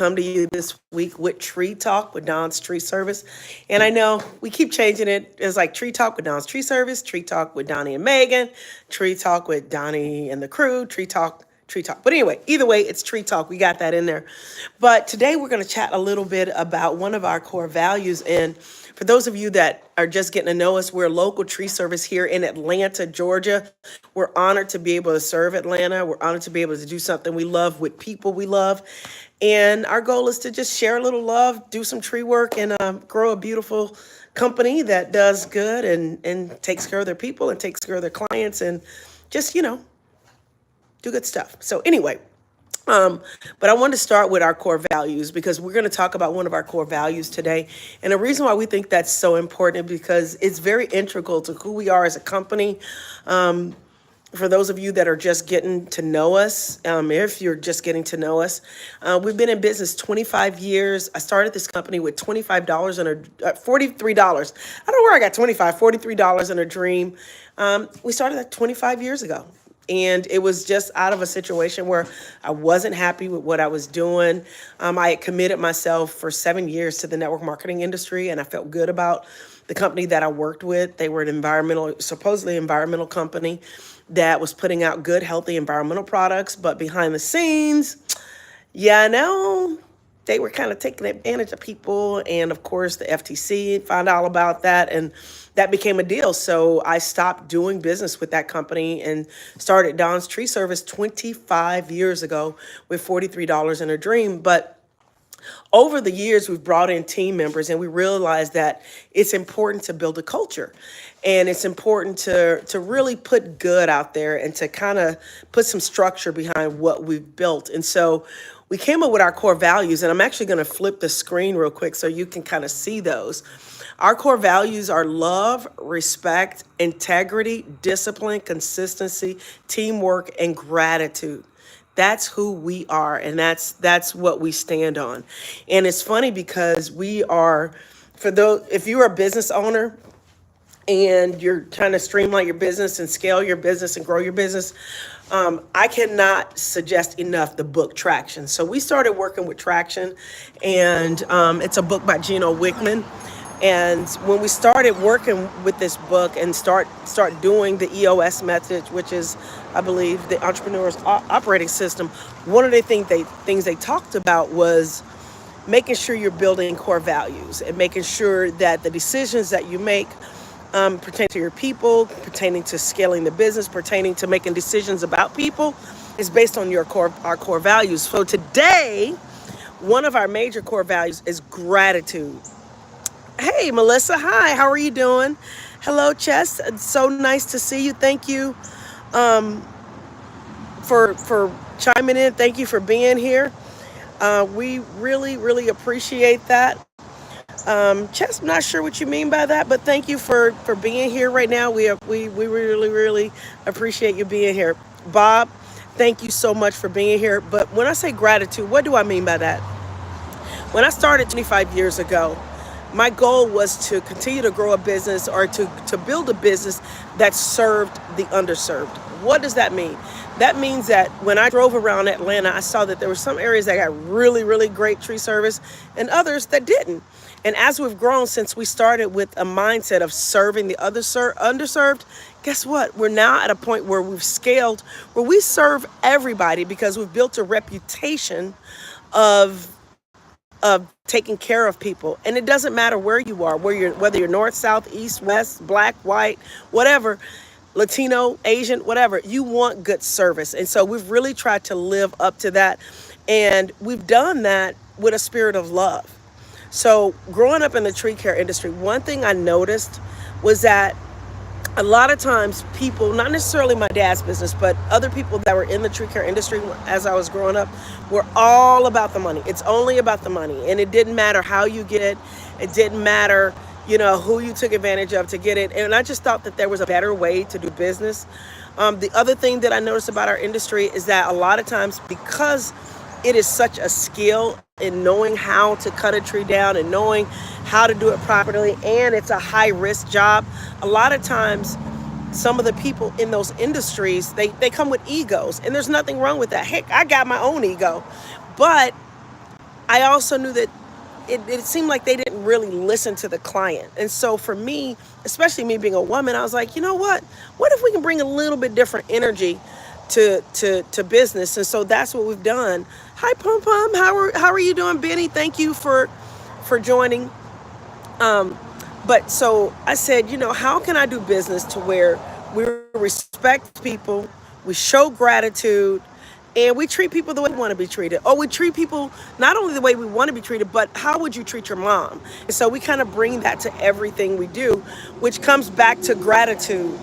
come to you this week with Tree Talk with Don's Tree Service. And I know we keep changing it. It's like Tree Talk with Don's Tree Service, Tree Talk with Donnie and Megan, Tree Talk with Donnie and the crew, Tree Talk, Tree Talk. But anyway, either way, it's Tree Talk. We got that in there. But today we're going to chat a little bit about one of our core values. And for those of you that are just getting to know us, we're a local tree service here in Atlanta, Georgia. We're honored to be able to serve Atlanta. We're honored to be able to do something we love with people we love. And our goal is to just share a little love, do some tree work, and grow a beautiful company that does good and takes care of their people and takes care of their clients and just, do good stuff. So anyway, but I want to start with our core values because we're going to talk about one of our core values today. And the reason why we think that's so important is because it's very integral to who we are as a company. For those of you that are just getting to know us, if you're just getting to know us, we've been in business 25 years. I started this company with $25 and $43. I don't know where I got $43 and a dream. We started that 25 years ago. And it was just out of a situation where I wasn't happy with what I was doing. I had committed myself for 7 years to the network marketing industry, and I felt good about the company that I worked with. They were an supposedly environmental company that was putting out good, healthy environmental products. But behind the scenes, they were kind of taking advantage of people. And of course, the FTC found out about that, and that became a deal. So I stopped doing business with that company and started Don's Tree Service 25 years ago with $43 and a dream. But over the years, we've brought in team members, and we realized that it's important to build a culture. And it's important to really put good out there and to kind of put some structure behind what we've built. And so we came up with our core values, and I'm actually going to flip the screen real quick so you can kind of see those. Our core values are love, respect, integrity, discipline, consistency, teamwork, and gratitude. That's who we are, and that's what we stand on. And it's funny because if you're a business owner and you're trying to streamline your business and scale your business and grow your business, I cannot suggest enough the book Traction. So we started working with Traction, and it's a book by Gino Wickman. And when we started working with this book and start doing the EOS method, which is, I believe, the entrepreneur's operating system, one of the things they talked about was making sure you're building core values and making sure that the decisions that you make pertain to your people, pertaining to scaling the business, pertaining to making decisions about people, is based on our core values. So today, one of our major core values is gratitude. Hey, Melissa. Hi. How are you doing? Hello, Chess. It's so nice to see you. Thank you for chiming in. Thank you for being here. We really, really appreciate that. Chess, I'm not sure what you mean by that, but thank you for being here right now. We really, really appreciate you being here. Bob, thank you so much for being here. But when I say gratitude, what do I mean by that? When I started 25 years ago, my goal was to continue to grow a business or to build a business that served the underserved. What does that mean? That means that when I drove around Atlanta, I saw that there were some areas that got really, really great tree service and others that didn't. And as we've grown since we started with a mindset of serving the underserved, guess what? We're now at a point where we've scaled, where we serve everybody because we've built a reputation of taking care of people. And it doesn't matter where you are, whether you're north, south, east, west, black, white, whatever, Latino, Asian, whatever, you want good service. And so we've really tried to live up to that. And we've done that with a spirit of love. So growing up in the tree care industry, one thing I noticed was that a lot of times people, not necessarily my dad's business, but other people that were in the tree care industry as I was growing up, were all about the money. It's only about the money. And it didn't matter how you get it. It didn't matter, who you took advantage of to get it. And I just thought that there was a better way to do business. The other thing that I noticed about our industry is that a lot of times, because it is such a skill in knowing how to cut a tree down and knowing how to do it properly, and it's a high risk job, a lot of times some of the people in those industries, they come with egos, and there's nothing wrong with that. Heck, I got my own ego, but I also knew that it seemed like they didn't really listen to the client. And so for me, especially me being a woman, I was like, you know what? What if we can bring a little bit different energy to business? And so that's what we've done. Hi, Pum Pum. How are you doing, Benny? Thank you for joining. But so I said, how can I do business to where we respect people, we show gratitude, and we treat people the way we want to be treated. Or we treat people not only the way we want to be treated, but how would you treat your mom? And so we kind of bring that to everything we do, which comes back to gratitude.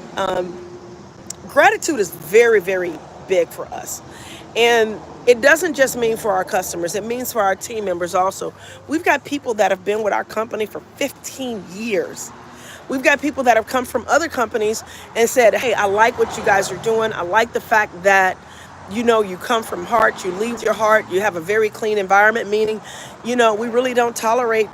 Gratitude is very, very big for us. And it doesn't just mean for our customers, it means for our team members also. We've got people that have been with our company for 15 years. We've got people that have come from other companies and said, hey, I like what you guys are doing. I like the fact that, you come from heart, you lead your heart, you have a very clean environment, meaning, we really don't tolerate,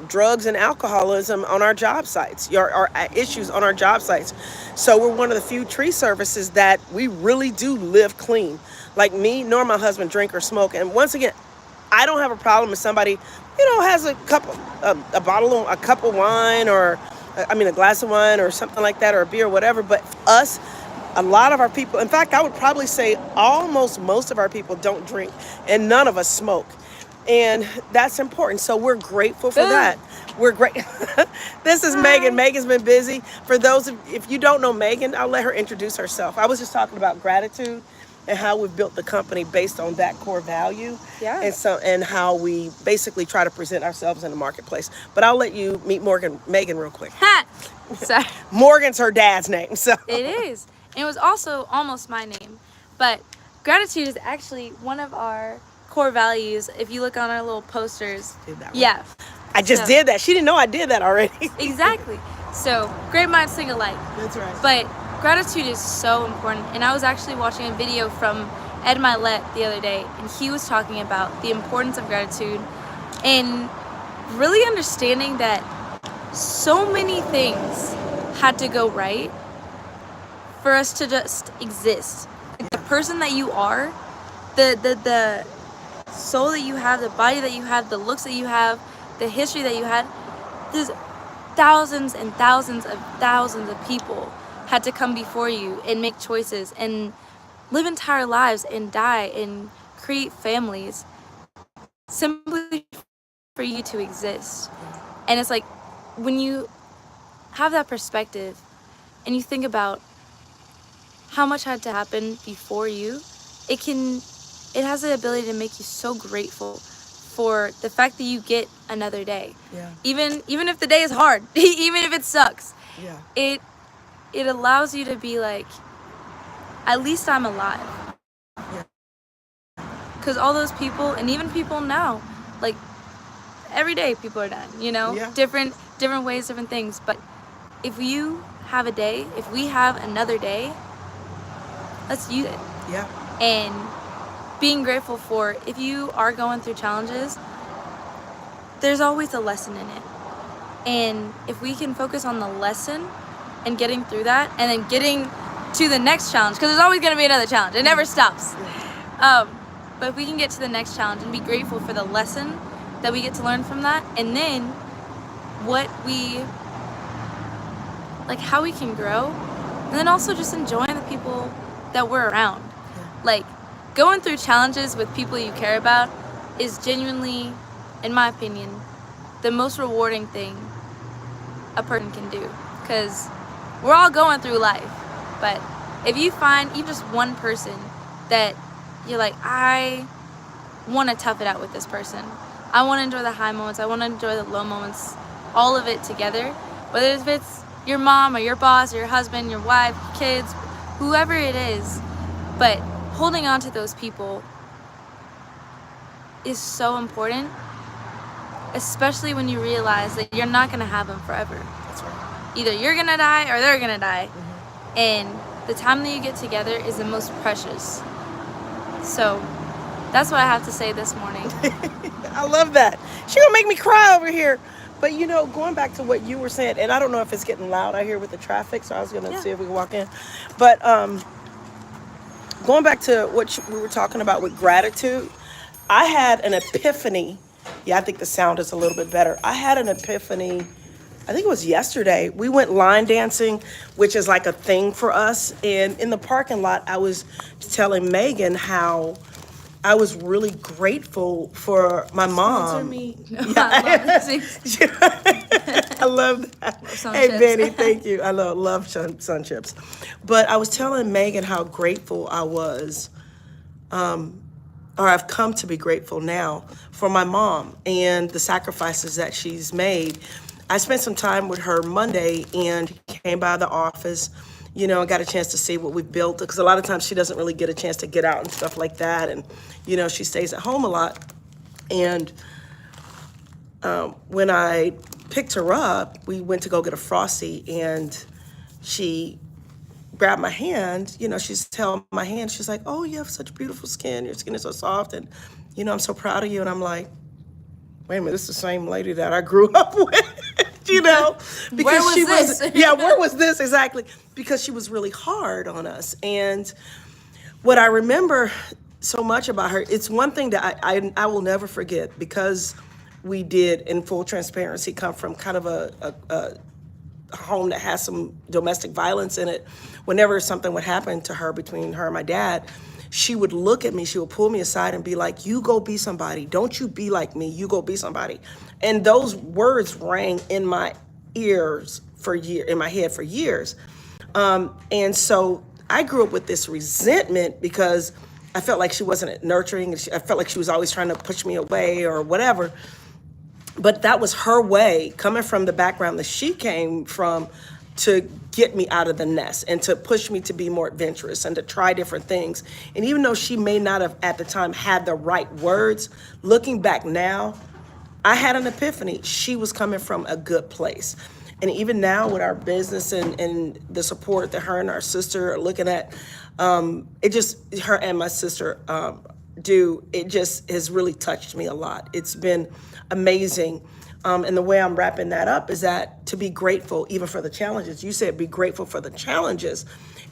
drugs and alcoholism on our job sites, our issues on our job sites. So we're one of the few tree services that we really do live clean. Like me, nor my husband drink or smoke. And once again, I don't have a problem if somebody, has a cup of wine, or a glass of wine or something like that, or a beer or whatever. But us, a lot of our people, in fact, I would probably say almost most of our people don't drink, and none of us smoke. And that's important. So we're grateful for that. We're great. This is Megan. Megan's been busy. For those if you don't know Megan, I'll let her introduce herself. I was just talking about gratitude and how we've built the company based on that core value. Yeah. And how we basically try to present ourselves in the marketplace. But I'll let you meet Megan real quick. Sorry. Morgan's her dad's name. So it is. And it was also almost my name. But gratitude is actually one of our core values. If you look on our little posters. Did that one. Yeah. I just did that. She didn't know I did that already. Exactly. So great minds think alike. That's right. But gratitude is so important. And I was actually watching a video from Ed Milet the other day, and he was talking about the importance of gratitude and really understanding that so many things had to go right for us to just exist. Like the person that you are, the soul that you have, the body that you have, the looks that you have, the history that you had, there's thousands and thousands of people had to come before you and make choices and live entire lives and die and create families simply for you to exist. And it's like when you have that perspective and you think about how much had to happen before you, it has the ability to make you so grateful for the fact that you get another day. Yeah. Even if the day is hard, even if it sucks. Yeah. It allows you to be like, at least I'm alive. Yeah. Because all those people, and even people now, like every day people are dying, Yeah. different ways, different things. But if you have a day, if we have another day, let's use it. Yeah. And being grateful for, if you are going through challenges, there's always a lesson in it. And if we can focus on the lesson and getting through that, and then getting to the next challenge, because there's always going to be another challenge. It never stops. But if we can get to the next challenge and be grateful for the lesson that we get to learn from that, and then how we can grow, and then also just enjoying the people that we're around. Like, going through challenges with people you care about is genuinely, in my opinion, the most rewarding thing a person can do. Because we're all going through life. But if you find even just one person that you're like, I want to tough it out with this person. I want to enjoy the high moments. I want to enjoy the low moments. All of it together. Whether if it's your mom or your boss or your husband, your wife, kids, whoever it is. But holding on to those people is so important, especially when you realize that you're not going to have them forever. That's right. Either you're going to die or they're going to die. Mm-hmm. And the time that you get together is the most precious. So that's what I have to say this morning. I love that. She's going to make me cry over here. But, going back to what you were saying, and I don't know if it's getting loud out here with the traffic, so I was going to see if we can walk in. But going back to what we were talking about with gratitude, I had an epiphany. Yeah, I think the sound is a little bit better. I had an epiphany. I think it was yesterday. We went line dancing, which is like a thing for us. And in the parking lot, I was telling Megan how I was really grateful for my Sponsor mom. me. No, I love these. I love that. Sun Hey, chips. Benny, thank you. I love sun chips. But I was telling Megan how grateful I was, or I've come to be grateful now for my mom and the sacrifices that she's made. I spent some time with her Monday and came by the office, you know, and got a chance to see what we've built. Because a lot of times she doesn't really get a chance to get out and stuff like that. And, you know, she stays at home a lot. And when I picked her up, we went to go get a Frosty, and she grabbed my hand. You know, she's held my hand. She's like, "Oh, you have such beautiful skin. Your skin is so soft, and you know, I'm so proud of you." And I'm like, "Wait a minute, this is the same lady that I grew up with." You know, because Where was she this? was, yeah, where was this exactly? Because she was really hard on us. And what I remember so much about her, it's one thing that I will never forget, because we did, in full transparency, come from kind of a home that has some domestic violence in it. Whenever something would happen to her, between her and my dad, she would look at me, she would pull me aside and be like, "You go be somebody. Don't you be like me. You go be somebody." And those words rang in my ears for years, in my head for years. And so I grew up with this resentment, because I felt like she wasn't nurturing. I felt like she was always trying to push me away or whatever. But that was her way, coming from the background that she came from, to get me out of the nest and to push me to be more adventurous and to try different things. And even though she may not have at the time had the right words, looking back now, I had an epiphany. She was coming from a good place. And even now with our business and the support that her and our sister are looking at, it just, her and my sister it just has really touched me a lot. It's been amazing. And the way I'm wrapping that up is that to be grateful even for the challenges. You said be grateful for the challenges.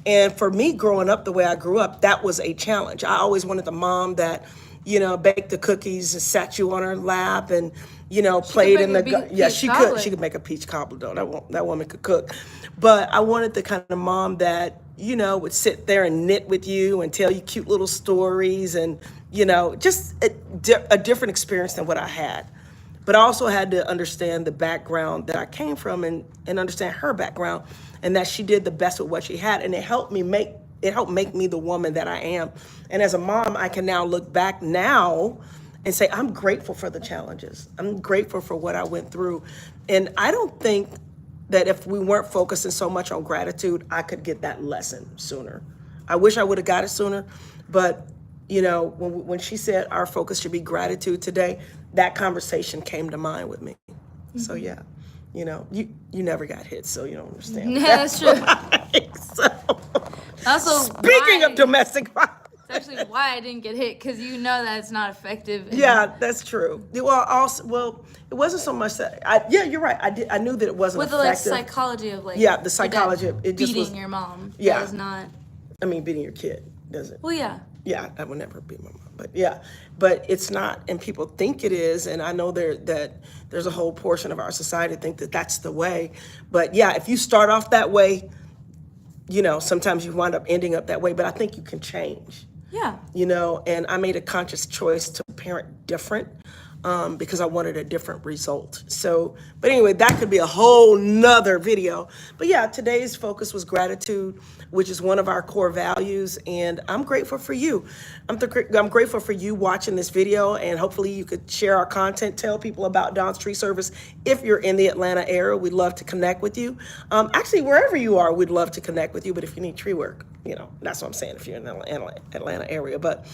And for me, growing up the way I grew up, that was a challenge. I always wanted the mom that, you know, baked the cookies and sat you on her lap and, you know, played in the yeah, she could make a peach cobbler dough. That woman could cook. But I wanted the kind of mom that, you know, would sit there and knit with you and tell you cute little stories, and, you know, just a different experience than what I had. But I also had to understand the background that I came from, and understand her background, and that she did the best with what she had. And it helped make me the woman that I am. And as a mom, I can now look back now and say, I'm grateful for the challenges. I'm grateful for what I went through. And I don't think that if we weren't focusing so much on gratitude, I could get that lesson sooner. I wish I would have got it sooner, but you know, when she said our focus should be gratitude today, that conversation came to mind with me. Mm-hmm. So yeah, you know, you never got hit, so you don't understand. Yeah, that's true. So, also, speaking of domestic violence, that's actually why I didn't get hit, because you know that it's not effective. Yeah, that's true. Well, it wasn't so much that you're right. I knew that it wasn't with effective. the like psychology of like the psychology of it, just beating was your mom. Yeah, that is not. I mean, beating your kid doesn't. Well, yeah. Yeah, I would never beat my mom, but it's not, and people think it is, and I know there's a whole portion of our society think that that's the way, but yeah, if you start off that way, you know, sometimes you wind up ending up that way, but I think you can change. Yeah. You know, and I made a conscious choice to parent different, because I wanted a different result. So, but anyway, that could be a whole nother video. But yeah, today's focus was gratitude, which is one of our core values. And I'm grateful for you. I'm grateful for you watching this video, and hopefully you could share our content, tell people about Dawn's Tree Service. If you're in the Atlanta area, we'd love to connect with you. Actually, wherever you are, we'd love to connect with you. But if you need tree work, you know, that's what I'm saying, if you're in the Atlanta area. But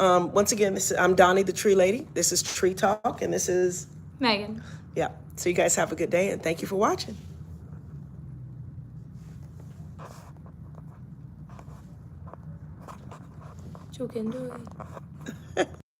once again, I'm Donnie, the Tree Lady. This is Tree Talk, and this is Megan. Yeah. So you guys have a good day, and thank you for watching. You can do it.